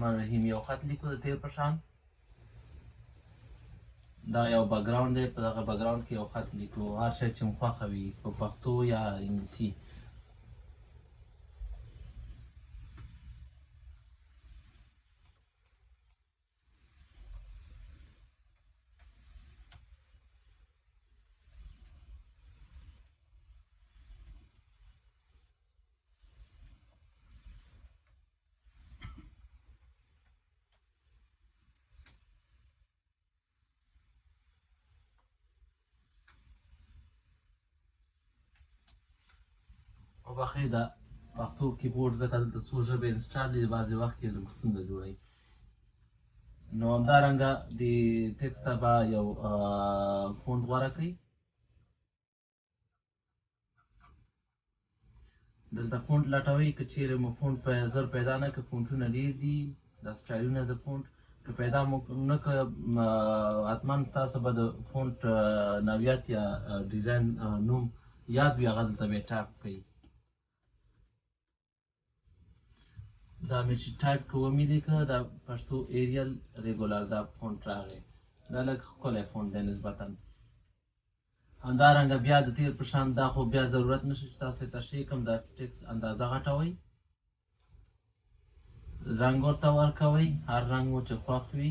الرحمن الرحیم یو خط لیکو د تیر په شان دا یو بیکګراوند دی په دغه بیکګراوند کې یو خط لیکو هر شی چې مو خوښه وي په پښتو یا انګلیسي وبخښئ د پښتو کیبورډ ځکه دلته څو ژبې انسټال دي بعضې وخت کې لږ ستونزه جوړوي نو همدارنګه د ټکسټ ته به یو فونټ غوره کړئ دلته فونټ لټوئ که چیرې مو فونټ په زر پیدا نه کړه فونټونه ډېر دي دا سټایلونه د فونټ که پیدا مو نه کړه حتما ستاسو به د فونټ نوعیت یا ډیزاین نوم یاد وي هغه دلته بیا ټایپ کړئ دا مې چې ټایپ که ومې لیکه دا پښتو ایریل ریګولر دا فونټ راغی دا لږ ښکلی فونټ دی نسبتا همدارنګه بیا د تیر په شان دا خو بیا ضرورت نشته چې تاسو یې تشریح کړم دا ټکسټ اندازه غټوئ رنګ ورته ورکوئ هر رنګ مو چې خوښ وي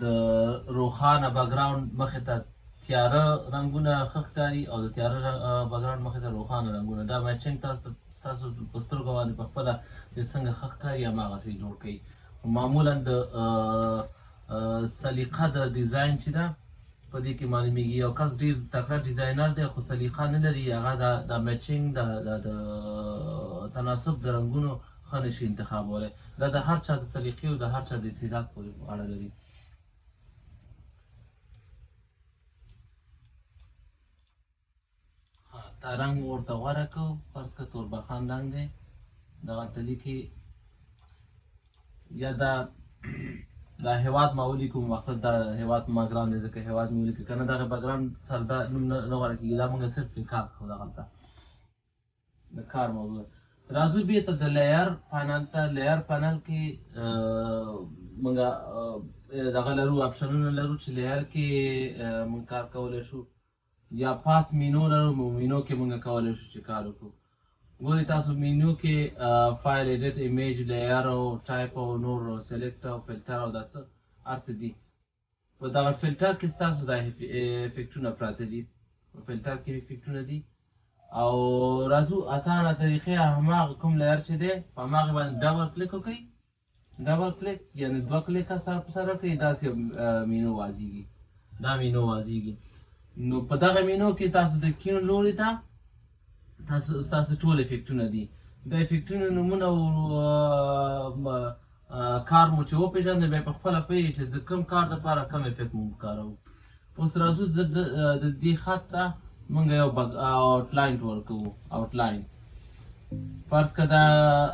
د روښانه بیکګراوند مخې ته تیاره رنګونه ښه ښکاري او د تیاره بیکګراوند مخې ته روښانه رنګونه دا میچنګ ستاسو په سترګو باندې په خپله چې څنګه ښه ښکاري هماغسې جوړ کړئ معمولا د سلیقه د ډیزاین چې ده په دې کې معلومیږي یو کس ډېر تکړه ډیزاینر دی خو سلیقه نه لري هغه د میچنګ د تناسب د رنګونو ښه نشي انتخابولی دا د هر چا د سلیقې او د هر چا د استعداد پورې اړه لري دا رنګ ورته غوره کړو فرض کړه توربخان رنګ دی دغلته لیکي یا دا هېواد ما ولیکو مقصد دا هېواد ما ګران دی ځکه هېواد مې ولیکو که نه دغه بیکګراوند سره دا نوم نه غوره کېږي دا مونږ صرف کار کوو دغلته د کار موضوع راځو بېرته د لیر پانل ته لیر پانل کې مونږ دغه لرو اپشنونه لرو چې لیر کې مونږ کار کولی شو یا پاس مینو لرو مینو کې مونږ کولی شو چې کار وکړو ګورئ تاسو مینو کې فایل ایډیټ ایمیج لیر او ټایپ او نور سلیکټ او فلټر او دا څه هر څه دي په دغه فلټر کې ستاسو دا افیکټونه پراته دي په فلټر کې افیکټونه دي او راځو اسانه طریقې هماغه کوم لیر چې دی په هماغې باندې ډبل کلیک وکړئ ډبل کلیک یعنې دوه کلیکه سره په سره کړئ داسې مینو واځېږي دا مینو واځېږي نو په دغه مینو کې تاسو د کیڼ لوري ته ستاسو ټول افیکټونه دي د افیکټونو نومونه او کار مو چې وپېژنئ بیا په خپله پوهېږئ چې د کوم کار دپاره کوم افیکټ مو کاروو اوس راځو د دې خط ته مونږ یو آوټلاین ورکوو آوټلاین فرض که دا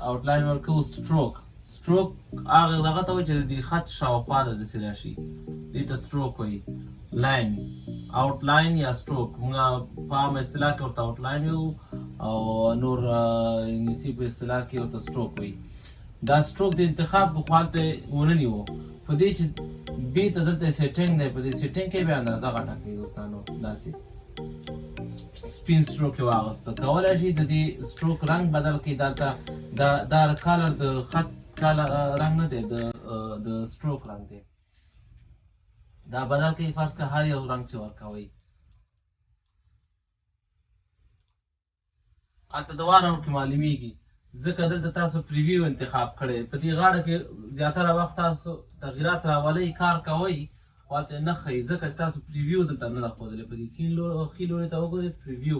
آوټلاین ورکوو سټروک هغه دغه ته وایي چې د دې خط شاوخوا ده داسې راشي دې ته سټروک وایي لاین آوټلاین یا سټروک موږ په عامه اصطلاح کې ورته آوټلاین وایو او نور انګلیسي په اصطلاح کې ورته سټروک وایي دا سټروک د انتخاب خو هلته ونه نیو په دې چې بېرته دلته سیټینګ دی په دې سیټینګ کې بیا اندازه غټه کړئ دوستانو داسې سپین سټروک یې واغسته کولی شي د دې سټروک رنګ بدل کړئ دلته دا کالر د خط رنګ نه دی د سټروک رنګ دی دا بدل کړئ فرض که هر یو رنګ چې ورکوئ هلته د وار کې معلومیږي ځکه دلته تاسو پریویو انتخاب کړی په دې غاړه کې زیاتره وخت تاسو تغییرات راولئ کار کوئ خو هلته نه ښیي ځکه چې تاسو پریویو دلته نه ده ښودلی په دې ښي لوري ته وګورئ پریویو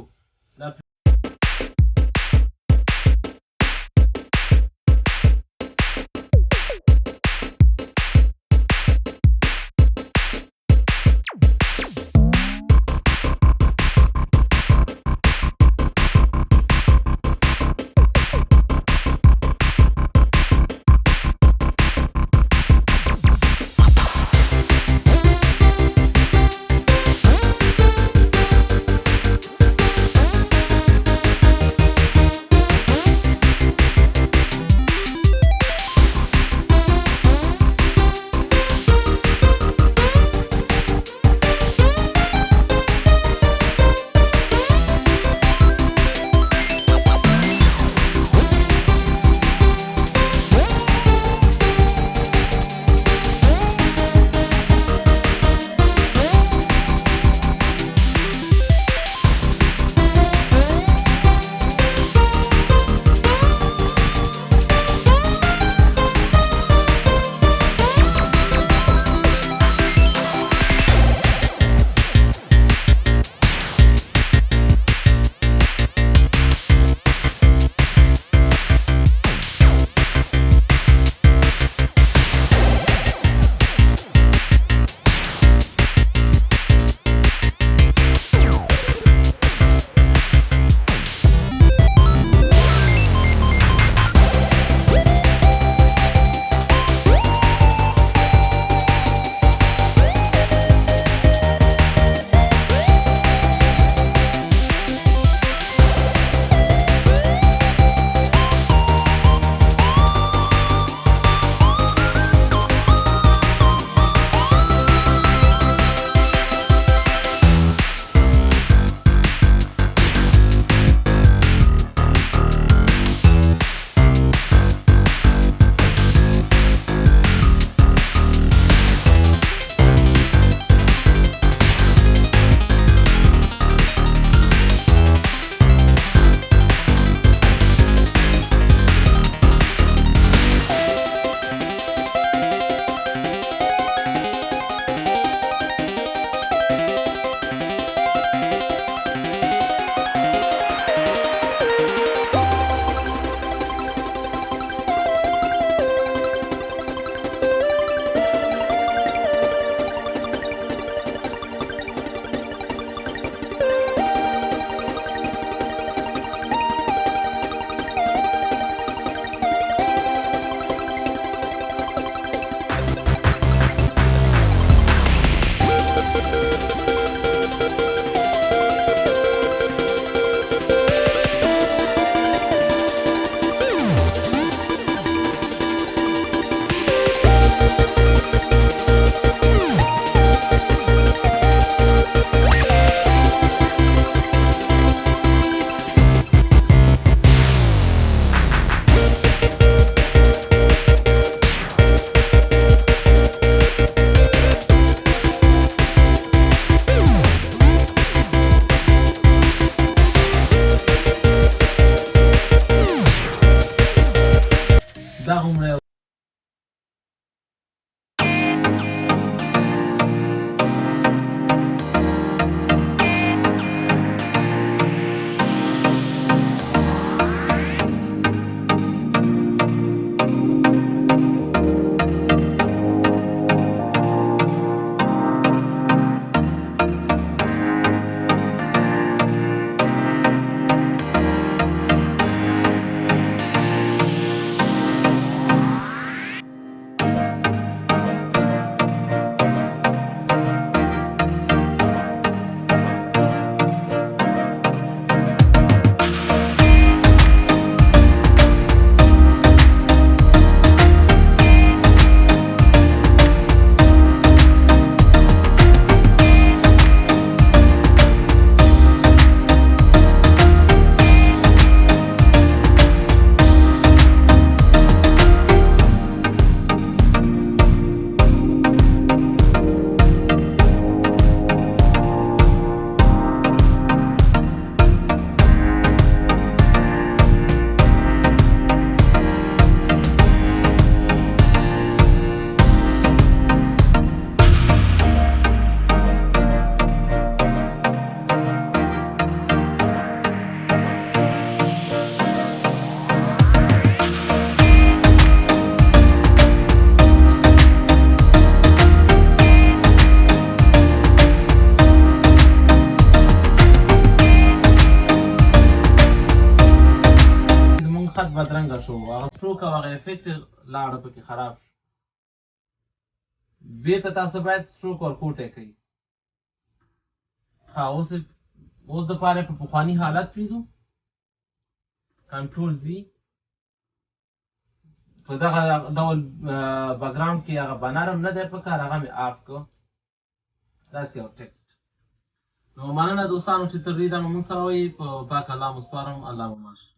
شو هغه سټروک او هغه افیکټ لاړه پکې خراب شو بېرته تاسو باید سټروک ورکوټی کوي ښه اوس دپاره په پخواني حالت پرېږدو کنټرول زی په دغه ډول بکګراوند کې هغه بنرم نه دی پکار هغه مې آف کړو داسې یو ټکسټ نو مننه دوستانو چې تر دې دمه موږ سره وئ په پاک الله مو سپارم الله مو ماشه